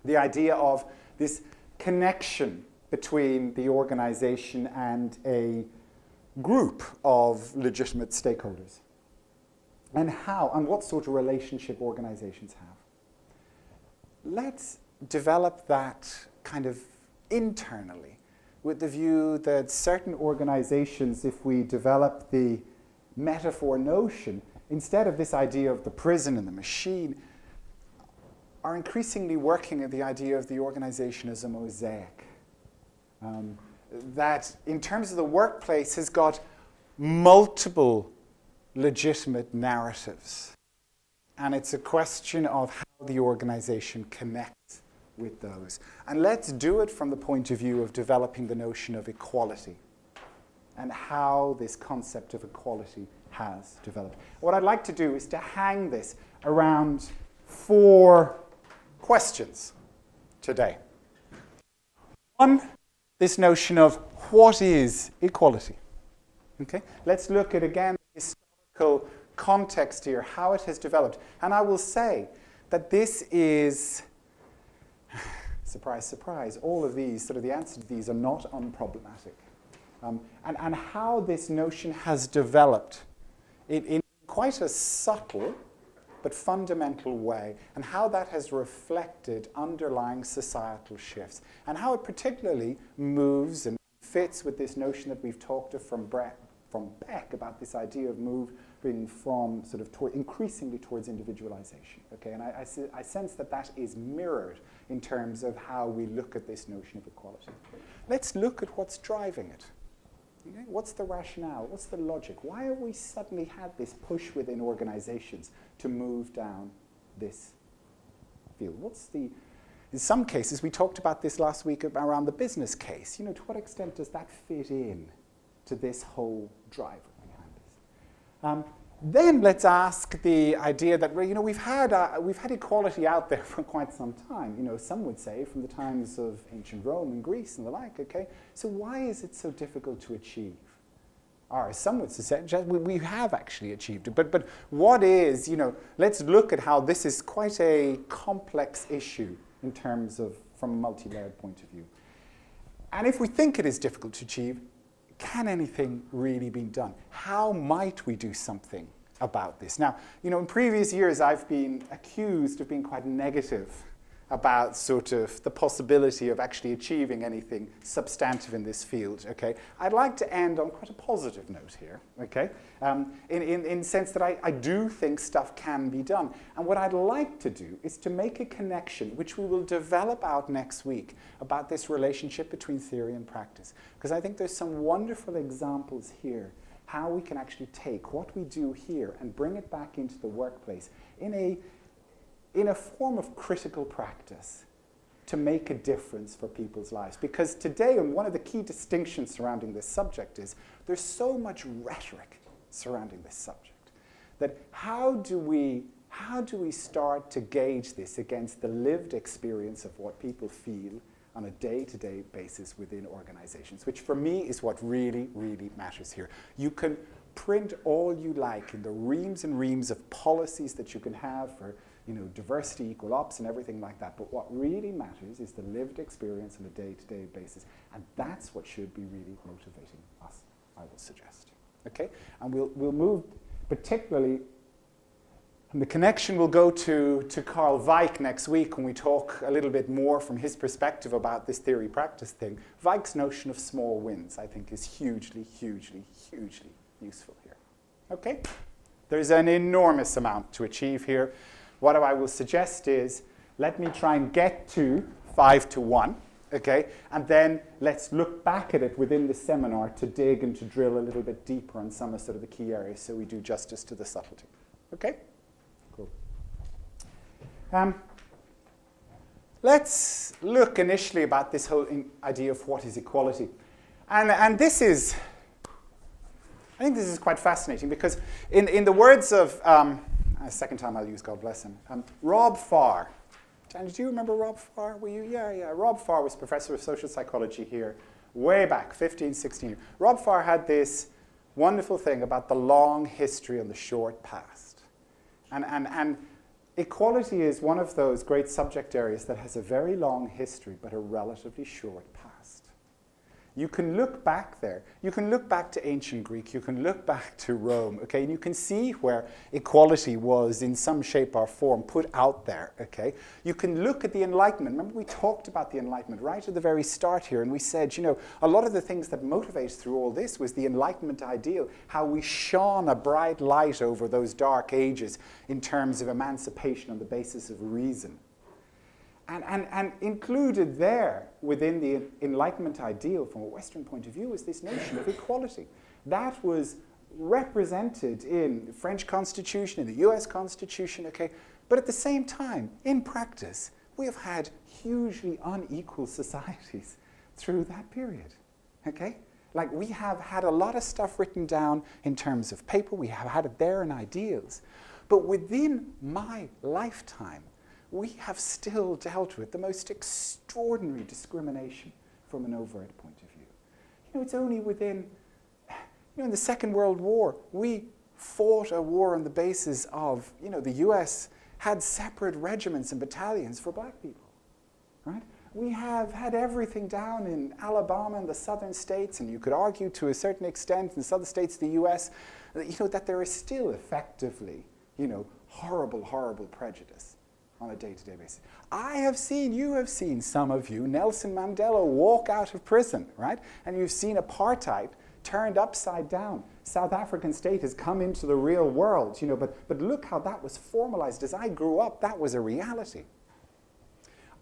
The idea of this connection between the organization and a group of legitimate stakeholders, and how and what sort of relationship organizations have. Let's develop that kind of internally with the view that certain organizations, if we develop the metaphor notion, instead of this idea of the prison and the machine, are increasingly working at the idea of the organization as a mosaic. That in terms of the workplace has got multiple legitimate narratives. And it's a question of how the organization connects with those. And let's do it from the point of view of developing the notion of equality and how this concept of equality has developed. What I'd like to do is to hang this around 4 questions today. One, this notion of what is equality? Okay? Let's look at, again, the historical context here, how it has developed. And I will say that this is, surprise, surprise, all of these, sort of the answer to these are not unproblematic. And how this notion has developed in quite a subtle but fundamental way, and how that has reflected underlying societal shifts, and how it particularly moves and fits with this notion that we've talked of from Beck about this idea of moving from sort of increasingly towards individualization. Okay, and I sense that that is mirrored in terms of how we look at this notion of equality. Let's look at what's driving it. Okay? What's the rationale? What's the logic? Why have we suddenly had this push within organizations to move down this field? In some cases, we talked about this last week around the business case. To what extent does that fit in to this whole driver behind this? Then let's ask the idea that we've had equality out there for quite some time. Some would say from the times of ancient Rome and Greece and the like. Okay, so why is it so difficult to achieve? Or some would say we have actually achieved it, but what is? Let's look at how this is quite a complex issue in terms of from a multi-layered point of view. And if we think it is difficult to achieve, can anything really be done? How might we do something about this? Now, in previous years, I've been accused of being quite negative about sort of the possibility of actually achieving anything substantive in this field, okay? I'd like to end on quite a positive note here, okay? In the sense that I do think stuff can be done. And what I'd like to do is to make a connection, which we will develop out next week, about this relationship between theory and practice. Because I think there's some wonderful examples here, how we can actually take what we do here and bring it back into the workplace in a form of critical practice to make a difference for people's lives. Because today, and one of the key distinctions surrounding this subject is there's so much rhetoric surrounding this subject that how do we start to gauge this against the lived experience of what people feel on a day-to-day basis within organizations, which for me is what really, really matters here. You can print all you like in the reams and reams of policies that you can have for diversity, equal ops, and everything like that. But what really matters is the lived experience on a day-to-day basis. And that's what should be really motivating us, I would suggest. Okay? And we'll move particularly, and the connection will go to Carl Weick next week when we talk a little bit more from his perspective about this theory-practice thing. Weick's notion of small wins, I think, is hugely, hugely, hugely useful here. Okay? There's an enormous amount to achieve here. What I will suggest is, let me try and get to 5 to 1, okay? And then let's look back at it within the seminar to dig and to drill a little bit deeper on some of sort of the key areas so we do justice to the subtlety. Okay? Cool. Let's look initially about this whole idea of what is equality. And this is, I think this is quite fascinating because in the words of, a second time I'll use, God bless him. Rob Farr. And do you remember Rob Farr? Were you? Yeah. Rob Farr was professor of social psychology here way back, 15, 16. Rob Farr had this wonderful thing about the long history and the short past. And equality is one of those great subject areas that has a very long history but a relatively short past. You can look back there. You can look back to ancient Greek. You can look back to Rome, okay? And you can see where equality was in some shape or form put out there, okay? You can look at the Enlightenment. Remember we talked about the Enlightenment right at the very start here, and we said, you know, a lot of the things that motivated through all this was the Enlightenment ideal, how we shone a bright light over those dark ages in terms of emancipation on the basis of reason. And included there within the Enlightenment ideal from a Western point of view is this notion of equality. That was represented in the French Constitution, in the US Constitution, okay? But at the same time, in practice, we have had hugely unequal societies through that period, okay? Like we have had a lot of stuff written down in terms of paper, we have had it there in ideals. But within my lifetime, we have still dealt with the most extraordinary discrimination from an overt point of view. You know, it's only within, you know, in the Second World War, we fought a war on the basis of, you know, the US had separate regiments and battalions for black people, right? We have had everything down in Alabama and the southern states, and you could argue to a certain extent in the southern states of the US, you know, that there is still effectively, you know, horrible, horrible prejudice on a day-to-day basis. I have seen, you have seen, some of you, Nelson Mandela walk out of prison, right? And you've seen apartheid turned upside down. South African state has come into the real world, you know, but look how that was formalized. As I grew up, that was a reality.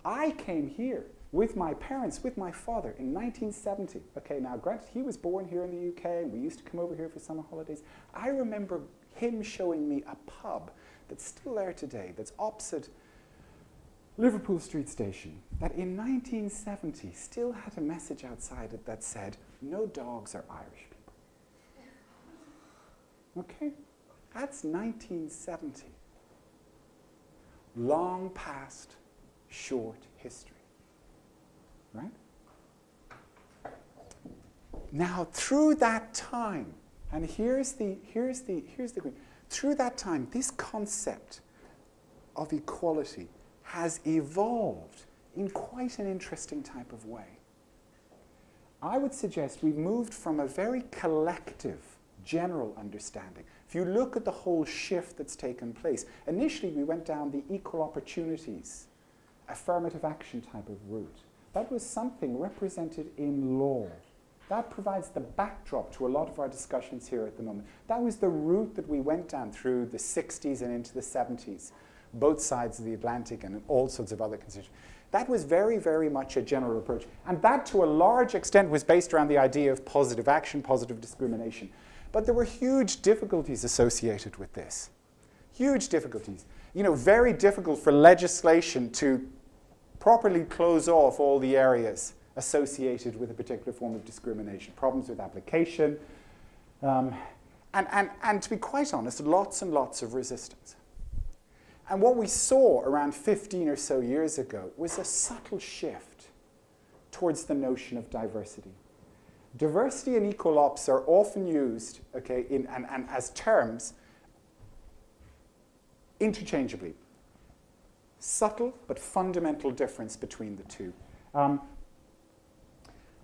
I came here with my parents, with my father in 1970. Okay, now granted, he was born here in the UK, and we used to come over here for summer holidays. I remember him showing me a pub that's still there today, that's opposite Liverpool Street Station, that in 1970 still had a message outside it that said, "No dogs are Irish people." Okay? That's 1970. Long past, short history. Right? Now, through that time, and here's the thing. Through that time, this concept of equality has evolved in quite an interesting type of way. I would suggest we've moved from a very collective, general understanding. If you look at the whole shift that's taken place, initially we went down the equal opportunities, affirmative action type of route. That was something represented in law. That provides the backdrop to a lot of our discussions here at the moment. That was the route that we went down through the 60s and into the 70s. Both sides of the Atlantic and all sorts of other constitutions. That was very, very much a general approach. And that, to a large extent, was based around the idea of positive action, positive discrimination. But there were huge difficulties associated with this. Huge difficulties. You know, very difficult for legislation to properly close off all the areas associated with a particular form of discrimination. Problems with application. And to be quite honest, lots and lots of resistance. And what we saw around 15 or so years ago was a subtle shift towards the notion of diversity. Diversity and equal ops are often used, okay, and as terms interchangeably. Subtle but fundamental difference between the two.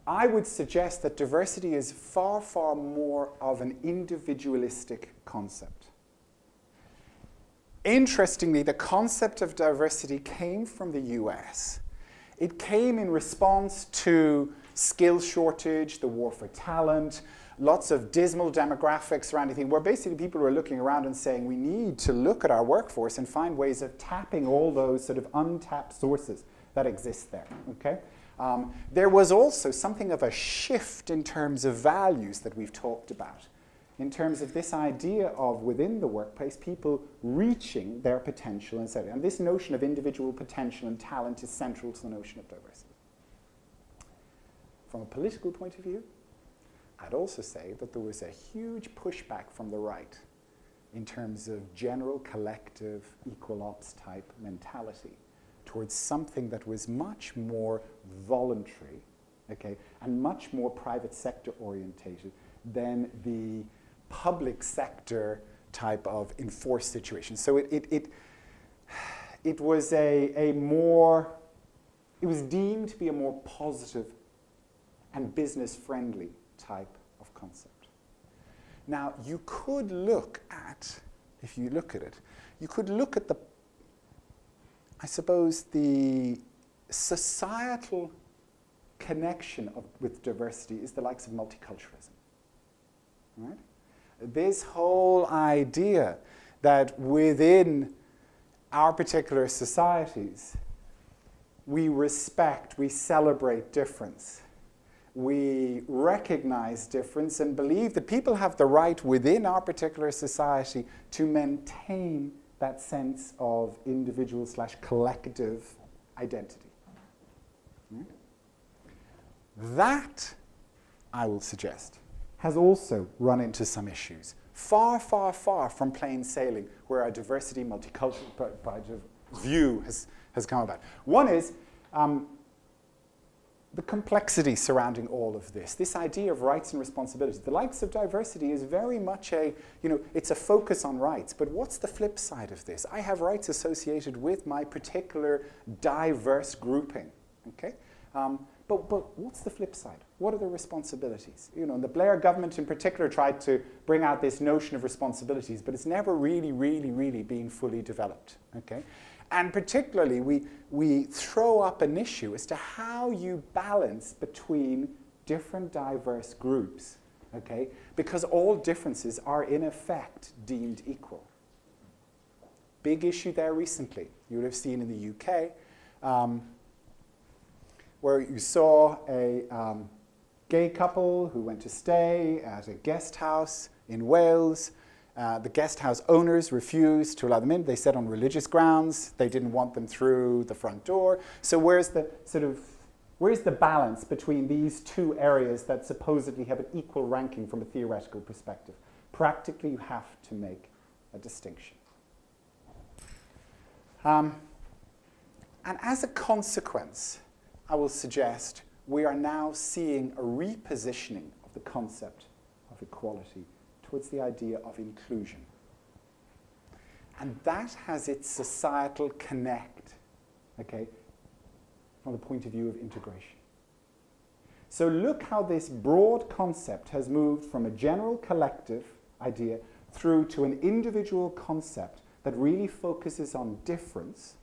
I would suggest that diversity is far, far more of an individualistic concept. Interestingly, the concept of diversity came from the US. It came in response to skill shortage, the war for talent, lots of dismal demographics around anything, where basically people were looking around and saying, we need to look at our workforce and find ways of tapping all those sort of untapped sources that exist there, okay? There was also something of a shift in terms of values that we've talked about, in terms of this idea of, within the workplace, people reaching their potential, etc. And this notion of individual potential and talent is central to the notion of diversity. From a political point of view, I'd also say that there was a huge pushback from the right in terms of general collective equal ops type mentality towards something that was much more voluntary, okay, and much more private sector orientated than the public sector type of enforced situation. So it was it was deemed to be a more positive and business-friendly type of concept. Now, you could look at, if you look at it, you could look at I suppose, the societal connection with diversity is the likes of multiculturalism. Right? This whole idea that within our particular societies, we respect, we celebrate difference. We recognize difference and believe that people have the right within our particular society to maintain that sense of individual/collective identity. Right? That, I will suggest, has also run into some issues. Far, far, far from plain sailing, where our diversity, multicultural view has come about. One is the complexity surrounding all of this. This idea of rights and responsibilities. The likes of diversity is very much it's a focus on rights. But what's the flip side of this? I have rights associated with my particular diverse grouping. Okay? But what's the flip side? What are the responsibilities? The Blair government in particular tried to bring out this notion of responsibilities, but it's never really, really, really been fully developed. Okay? And particularly, we throw up an issue as to how you balance between different diverse groups, okay? Because all differences are, in effect, deemed equal. Big issue there recently. You would have seen in the UK, where you saw a gay couple who went to stay at a guest house in Wales. The guest house owners refused to allow them in. They said on religious grounds they didn't want them through the front door. So where's the balance between these two areas that supposedly have an equal ranking from a theoretical perspective? Practically, you have to make a distinction. And as a consequence, I will suggest we are now seeing a repositioning of the concept of equality towards the idea of inclusion. And that has its societal connect, okay, from the point of view of integration. So look how this broad concept has moved from a general collective idea through to an individual concept that really focuses on difference,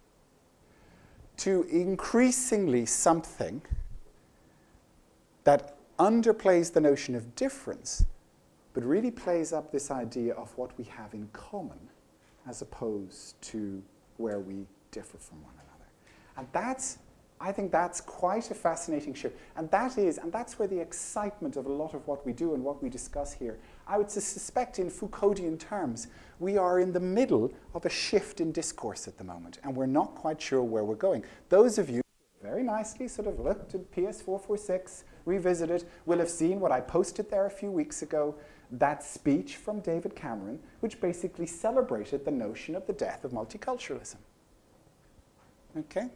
to increasingly something that underplays the notion of difference, but really plays up this idea of what we have in common as opposed to where we differ from one another. And I think that's quite a fascinating shift. And that's where the excitement of a lot of what we do and what we discuss here, I would suspect in Foucauldian terms, we are in the middle of a shift in discourse at the moment, and we're not quite sure where we're going. Those of you who very nicely sort of looked at PS446, revisited, will have seen what I posted there a few weeks ago, that speech from David Cameron, which basically celebrated the notion of the death of multiculturalism. Okay?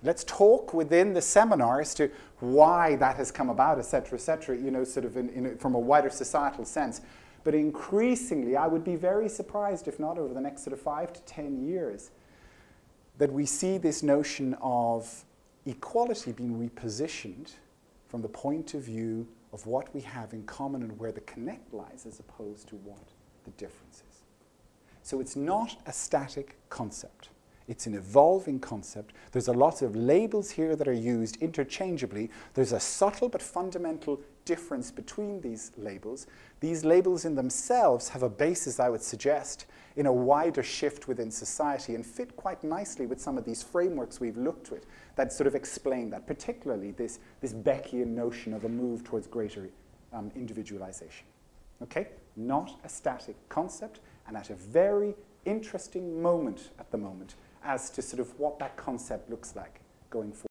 Let's talk within the seminar as to why that has come about, et cetera, sort of from a wider societal sense. But increasingly, I would be very surprised, if not over the next sort of 5 to 10 years, that we see this notion of equality being repositioned from the point of view of what we have in common and where the connect lies as opposed to what the difference is. So it's not a static concept. It's an evolving concept. There's a lot of labels here that are used interchangeably. There's a subtle but fundamental difference between these labels. These labels in themselves have a basis, I would suggest, in a wider shift within society and fit quite nicely with some of these frameworks we've looked at that sort of explain that, particularly this Beckian notion of a move towards greater individualization. Okay? Not a static concept, and at a very interesting moment at the moment as to sort of what that concept looks like going forward.